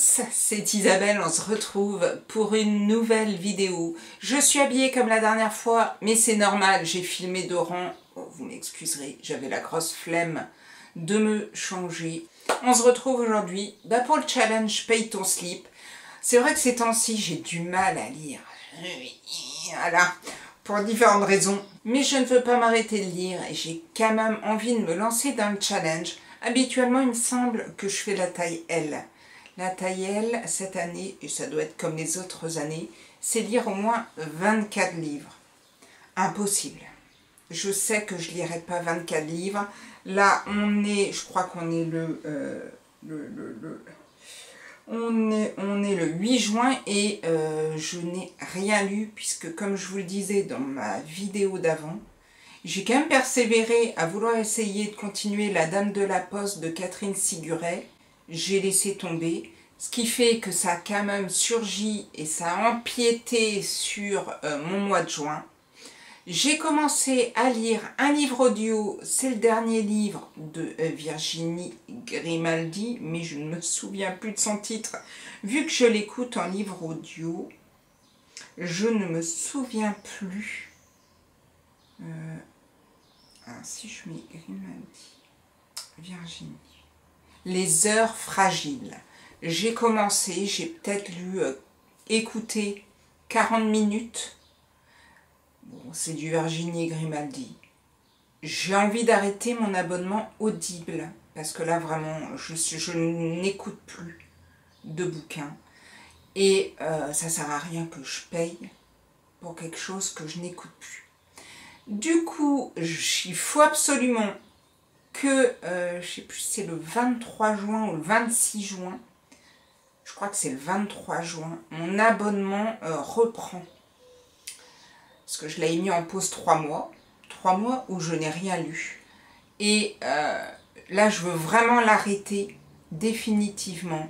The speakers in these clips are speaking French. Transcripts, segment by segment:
tous, c'est Isabelle, on se retrouve pour une nouvelle vidéo. Je suis habillée comme la dernière fois, mais c'est normal, j'ai filmé de rang. Oh, vous m'excuserez, j'avais la grosse flemme de me changer. On se retrouve aujourd'hui pour le challenge Paye ton slip. C'est vrai que ces temps-ci, j'ai du mal à lire. Voilà, pour différentes raisons. Mais je ne veux pas m'arrêter de lire et j'ai quand même envie de me lancer dans le challenge. Habituellement, il me semble que je fais la taille L. La taille L, cette année, et ça doit être comme les autres années, c'est lire au moins 24 livres. Impossible. Je sais que je ne lirai pas 24 livres. Là, je crois qu'on est on est le 8 juin et je n'ai rien lu puisque, comme je vous le disais dans ma vidéo d'avant, j'ai quand même persévéré à vouloir essayer de continuer La Dame de la Poste de Catherine Siguret. J'ai laissé tomber, ce qui fait que ça a quand même surgi et ça a empiété sur mon mois de juin. J'ai commencé à lire un livre audio, c'est le dernier livre de Virginie Grimaldi, mais je ne me souviens plus de son titre. Vu que je l'écoute en livre audio, je ne me souviens plus. Si je mets Grimaldi, Virginie. Les heures fragiles. J'ai commencé, j'ai peut-être écouté 40 minutes. Bon, c'est du Virginie Grimaldi. J'ai envie d'arrêter mon abonnement Audible, parce que là, vraiment, je n'écoute plus de bouquins. Et ça sert à rien que je paye pour quelque chose que je n'écoute plus. Du coup, il faut absolument que, je ne sais plus si c'est le 23 juin ou le 26 juin, je crois que c'est le 23 juin, mon abonnement reprend. Parce que je l'avais mis en pause 3 mois. 3 mois où je n'ai rien lu. Et là, je veux vraiment l'arrêter définitivement.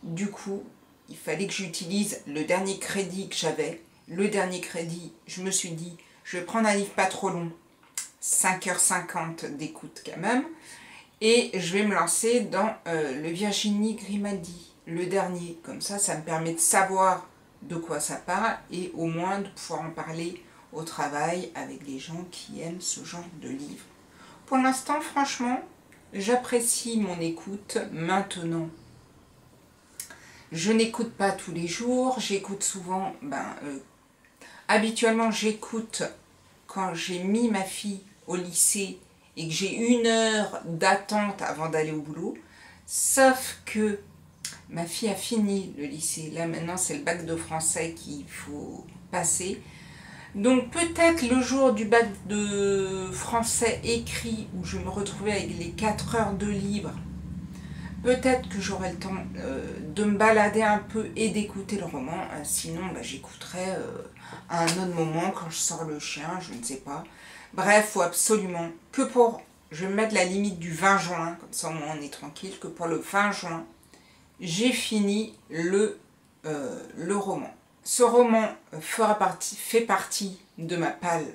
Du coup, il fallait que j'utilise le dernier crédit que j'avais. Le dernier crédit, je me suis dit, je vais prendre un livre pas trop long. 5h50 d'écoute quand même. Et je vais me lancer dans le Virginie Grimaldi. Le dernier. Comme ça, ça me permet de savoir de quoi ça parle. Et au moins de pouvoir en parler au travail avec des gens qui aiment ce genre de livre. Pour l'instant, franchement, j'apprécie mon écoute maintenant. Je n'écoute pas tous les jours, j'écoute souvent, habituellement j'écoute quand j'ai mis ma fille au lycée et que j'ai 1 heure d'attente avant d'aller au boulot, sauf que ma fille a fini le lycée. Là maintenant c'est le bac de français qu'il faut passer. Donc peut-être le jour du bac de français écrit où je me retrouvais avec les 4 heures de livre, peut-être que j'aurai le temps de me balader un peu et d'écouter le roman. Sinon j'écouterai à un autre moment quand je sors le chien, je ne sais pas. Bref, il faut absolument que je vais mettre la limite du 20 juin, comme ça au moins on est tranquille, que pour le 20 juin, j'ai fini le roman. Ce roman fait partie de ma palle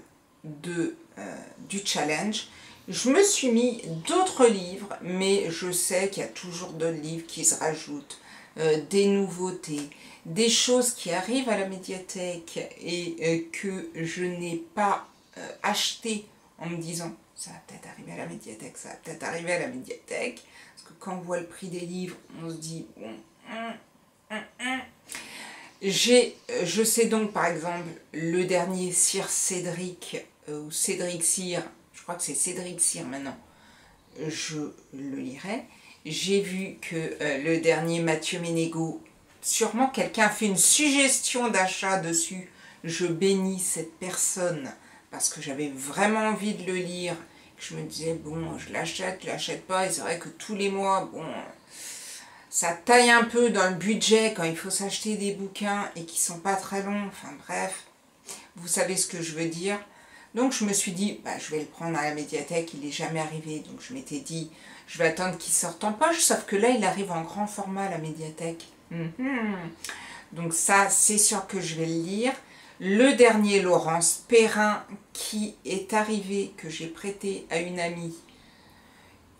du challenge. Je me suis mis d'autres livres, mais je sais qu'il y a toujours d'autres livres qui se rajoutent, des nouveautés, des choses qui arrivent à la médiathèque et que je n'ai pas acheté en me disant ça va peut-être arriver à la médiathèque, ça va peut-être arriver à la médiathèque. Parce que quand on voit le prix des livres, on se dit bon. Je sais donc par exemple le dernier Sir Cédric, ou Cédric Cyr, je crois que c'est Cédric Cyr maintenant, je le lirai. J'ai vu que le dernier Mathieu Ménégo, sûrement quelqu'un a fait une suggestion d'achat dessus, je bénis cette personne parce que j'avais vraiment envie de le lire. Je me disais bon, je l'achète pas, et c'est vrai que tous les mois, bon, ça taille un peu dans le budget quand il faut s'acheter des bouquins et qui sont pas très longs. Enfin bref, vous savez ce que je veux dire. Donc je me suis dit, je vais le prendre à la médiathèque, il n'est jamais arrivé. Donc je m'étais dit, je vais attendre qu'il sorte en poche, sauf que là il arrive en grand format à la médiathèque. Donc ça, c'est sûr que je vais le lire. Le dernier Laurence Perrin qui est arrivé, que j'ai prêté à une amie,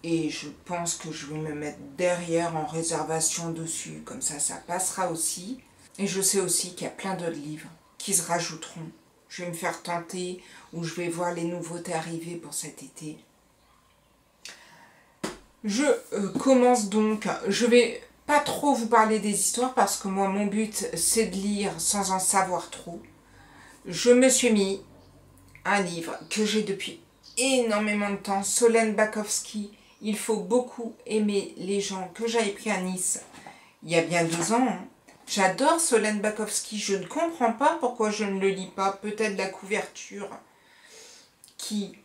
Et je pense que je vais me mettre derrière en réservation dessus. Comme ça passera aussi. Et je sais aussi qu'il y a plein d'autres livres qui se rajouteront. Je vais me faire tenter ou je vais voir les nouveautés arriver pour cet été. Je commence donc. Je vais pas trop vous parler des histoires parce que moi, mon but, c'est de lire sans en savoir trop. Je me suis mis un livre que j'ai depuis énormément de temps, Solène Bakowski. Il faut beaucoup aimer les gens, que j'avais pris à Nice il y a bien 2 ans. J'adore Solène Bakowski, je ne comprends pas pourquoi je ne le lis pas. Peut-être la couverture qui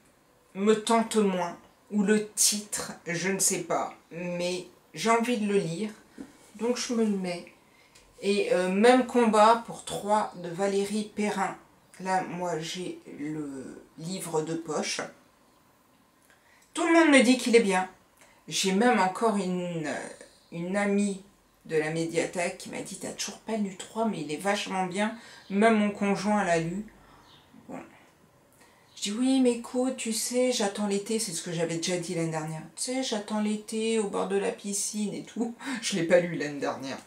me tente moins, ou le titre, je ne sais pas. Mais j'ai envie de le lire, donc je me le mets. Et même combat pour 3 de Valérie Perrin. Là, moi, j'ai le livre de poche. Tout le monde me dit qu'il est bien. J'ai même encore une amie de la médiathèque qui m'a dit « T'as toujours pas lu 3, mais il est vachement bien. » Même mon conjoint l'a lu. Bon. Je dis « Oui, mais écoute, tu sais, j'attends l'été. » C'est ce que j'avais déjà dit l'année dernière. « Tu sais, j'attends l'été au bord de la piscine et tout. » Je ne l'ai pas lu l'année dernière.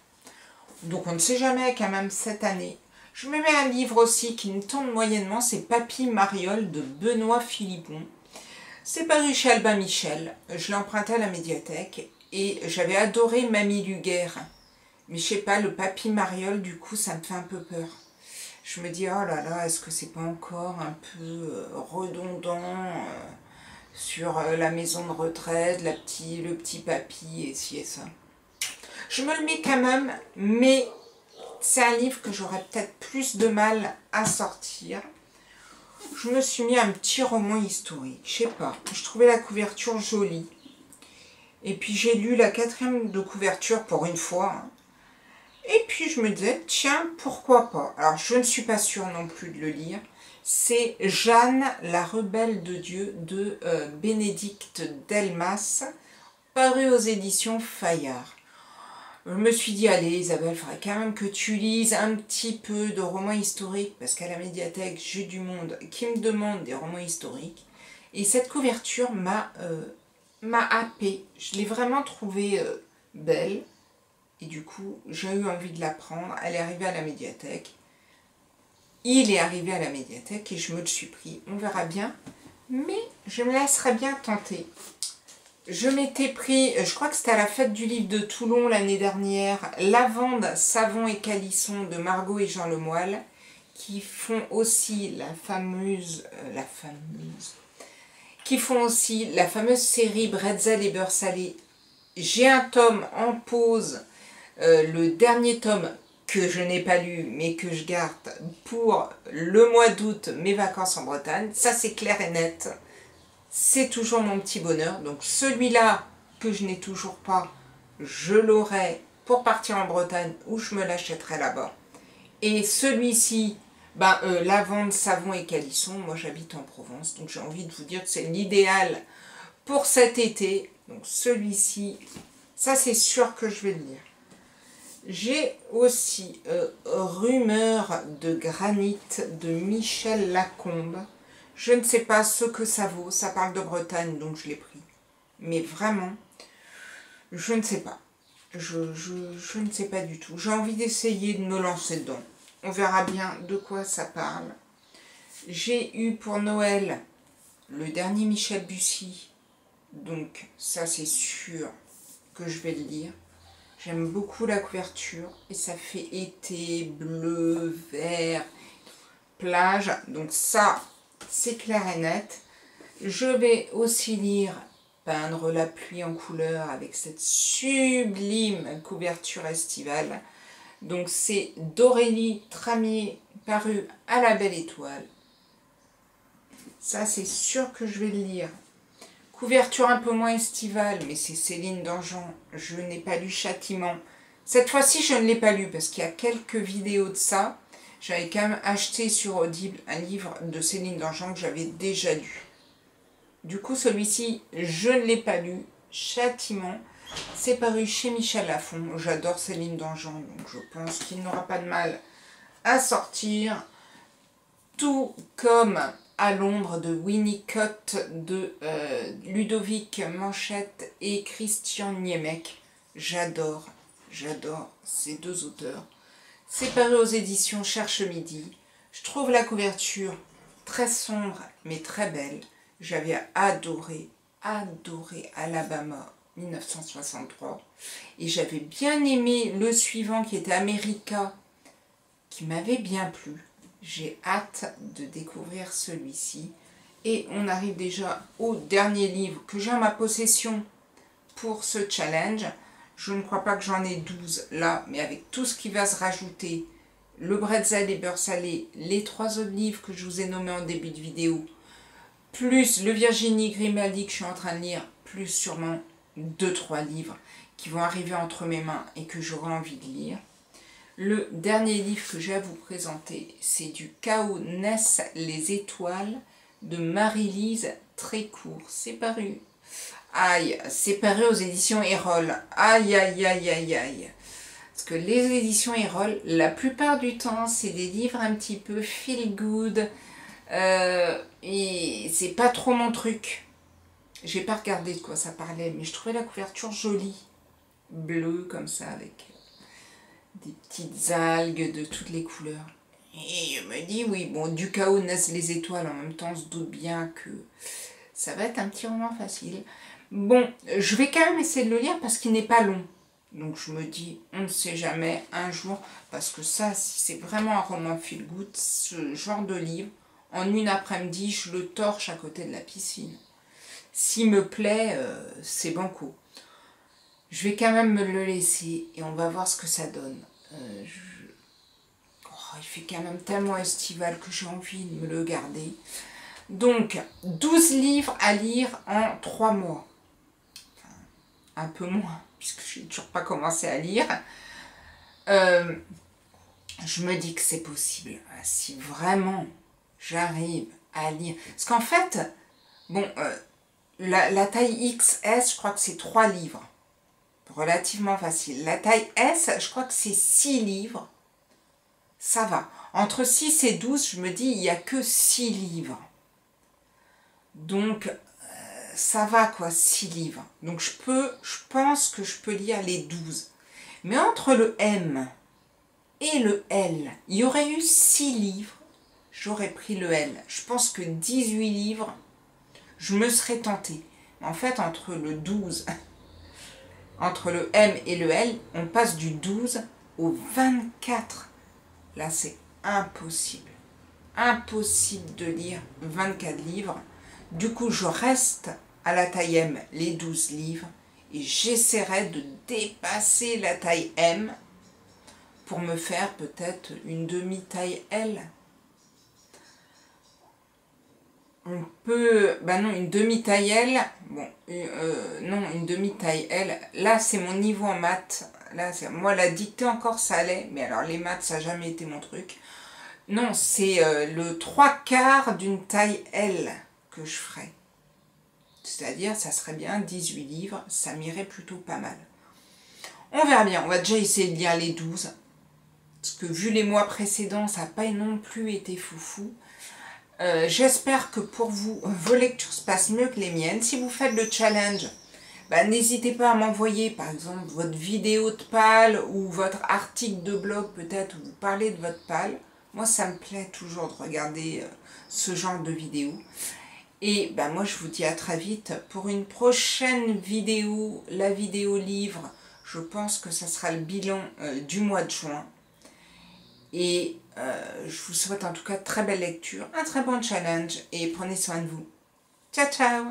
Donc on ne sait jamais quand même cette année. Je me mets un livre aussi qui me tente moyennement, c'est Papy Mariole de Benoît Philippon. C'est paru chez Albin Michel, je l'ai emprunté à la médiathèque et j'avais adoré Mamie Luguerre. Mais je sais pas, le Papy Mariole, du coup, ça me fait un peu peur. Je me dis, oh là là, est-ce que c'est pas encore un peu redondant sur la maison de retraite, le petit papy et ci et ça. Je me le mets quand même, mais c'est un livre que j'aurais peut-être plus de mal à sortir. Je me suis mis un petit roman historique, je sais pas. Je trouvais la couverture jolie. Et puis j'ai lu la 4e de couverture pour une fois. Et puis je me disais, tiens, pourquoi pas. Alors je ne suis pas sûre non plus de le lire. C'est Jeanne, la rebelle de Dieu de Bénédicte Delmas, paru aux éditions Fayard. Je me suis dit, allez Isabelle, il faudrait quand même que tu lises un petit peu de romans historiques, parce qu'à la médiathèque, j'ai du monde qui me demande des romans historiques. Et cette couverture m'a happée. Je l'ai vraiment trouvée belle. Et du coup, j'ai eu envie de la prendre. Elle est arrivée à la médiathèque. Il est arrivé à la médiathèque et je me le suis pris. On verra bien. Mais je me laisserai bien tenter. Je m'étais pris, je crois que c'était à la fête du livre de Toulon l'année dernière, Lavande, Savon et Calisson de Margot et Jean Lemoyle, qui font aussi la fameuse série Bretzel et beurre salé. J'ai un tome en pause, le dernier tome que je n'ai pas lu, mais que je garde pour le mois d'août, mes vacances en Bretagne. Ça, c'est clair et net. C'est toujours mon petit bonheur. Donc celui-là que je n'ai toujours pas, je l'aurai pour partir en Bretagne ou je me l'achèterai là-bas. Et celui-ci, Lavande, Savon et Calisson, moi j'habite en Provence, donc j'ai envie de vous dire que c'est l'idéal pour cet été. Donc celui-ci, ça c'est sûr que je vais le lire. J'ai aussi Rumeur de granit de Michel Lacombe. Je ne sais pas ce que ça vaut, ça parle de Bretagne, donc je l'ai pris. Mais vraiment, je ne sais pas. Je ne sais pas du tout. J'ai envie d'essayer de me lancer dedans. On verra bien de quoi ça parle. J'ai eu pour Noël le dernier Michel Bussy. Donc ça c'est sûr que je vais le lire. J'aime beaucoup la couverture et ça fait été, bleu, vert, plage. Donc ça, c'est clair et net. Je vais aussi lire Peindre la pluie en couleur avec cette sublime couverture estivale. Donc c'est d'Aurélie Tramier, paru à la Belle Étoile. Ça c'est sûr que je vais le lire. Couverture un peu moins estivale, mais c'est Céline Dangean. Je n'ai pas lu Châtiment. Cette fois-ci, je ne l'ai pas lu parce qu'il y a quelques vidéos de ça. J'avais quand même acheté sur Audible un livre de Céline Dangean que j'avais déjà lu. Du coup, celui-ci, je ne l'ai pas lu. Châtiment, c'est paru chez Michel Lafon. J'adore Céline Dangean, donc je pense qu'il n'aura pas de mal à sortir. Tout comme à l'ombre de Winnicott de Ludovic Manchette et Christian Niemek. J'adore ces deux auteurs. C'est paru aux éditions Cherche Midi. Je trouve la couverture très sombre mais très belle. J'avais adoré Alabama 1963 et j'avais bien aimé le suivant qui était America, qui m'avait bien plu. J'ai hâte de découvrir celui-ci et on arrive déjà au dernier livre que j'ai en ma possession pour ce challenge. Je ne crois pas que j'en ai 12 là, mais avec tout ce qui va se rajouter, le bretzel et beurre salé, les 3 autres livres que je vous ai nommés en début de vidéo, plus le Virginie Grimaldi que je suis en train de lire, plus sûrement 2-3 livres qui vont arriver entre mes mains et que j'aurai envie de lire. Le dernier livre que j'ai à vous présenter, c'est Du chaos naissent les étoiles de Marie-Lise Trécourt. C'est paru. Aïe, c'est paru aux éditions Erol. Aïe, aïe, aïe, aïe, aïe. Parce que les éditions Erol, la plupart du temps, c'est des livres un petit peu feel good. Et c'est pas trop mon truc. J'ai pas regardé de quoi ça parlait, mais je trouvais la couverture jolie. Bleue, comme ça, avec des petites algues de toutes les couleurs. Et je me dis, oui, bon, du chaos naissent les étoiles. En même temps, on se doute bien que ça va être un petit roman facile. Bon, je vais quand même essayer de le lire parce qu'il n'est pas long. Donc je me dis, on ne sait jamais, un jour, parce que ça, si c'est vraiment un roman feel good, ce genre de livre, en une après-midi, je le torche à côté de la piscine. S'il me plaît, c'est banco. Je vais quand même me le laisser et on va voir ce que ça donne. Il fait quand même tellement estival que j'ai envie de me le garder. Donc, 12 livres à lire en 3 mois. Enfin, un peu moins, puisque je n'ai toujours pas commencé à lire. Je me dis que c'est possible. Si vraiment j'arrive à lire... Parce qu'en fait, bon, la taille XS, je crois que c'est 3 livres. Relativement facile. La taille S, je crois que c'est 6 livres. Ça va. Entre 6 et 12, je me dis, il n'y a que 6 livres. Donc, ça va quoi, 6 livres. Donc, je pense que je peux lire les 12. Mais entre le M et le L, il y aurait eu 6 livres. J'aurais pris le L. Je pense que 18 livres, je me serais tentée. En fait, entre le 12... Entre le M et le L, on passe du 12 au 24. Là, c'est impossible. Impossible de lire 24 livres. Du coup, je reste à la taille M, les 12 livres, et j'essaierai de dépasser la taille M pour me faire peut-être une demi-taille L. On peut... Ben non, une demi-taille L. Bon, non, une demi-taille L. Là, c'est mon niveau en maths. Là, moi, la dictée encore, ça allait. Mais alors, les maths, ça n'a jamais été mon truc. Non, c'est le 3/4 d'une taille L que je ferais. C'est-à-dire, ça serait bien 18 livres. Ça m'irait plutôt pas mal. On verra bien. On va déjà essayer de lire les 12. Parce que vu les mois précédents, ça n'a pas non plus été foufou. J'espère que pour vous, vos lectures se passent mieux que les miennes. Si vous faites le challenge, bah, n'hésitez pas à m'envoyer par exemple votre vidéo de pal ou votre article de blog peut-être où vous parlez de votre pal. Moi, ça me plaît toujours de regarder ce genre de vidéo. Et bah, moi, je vous dis à très vite pour une prochaine vidéo, la vidéo livre. Je pense que ça sera le bilan du mois de juin. Et je vous souhaite en tout cas très belle lecture, un très bon challenge et prenez soin de vous. Ciao, ciao!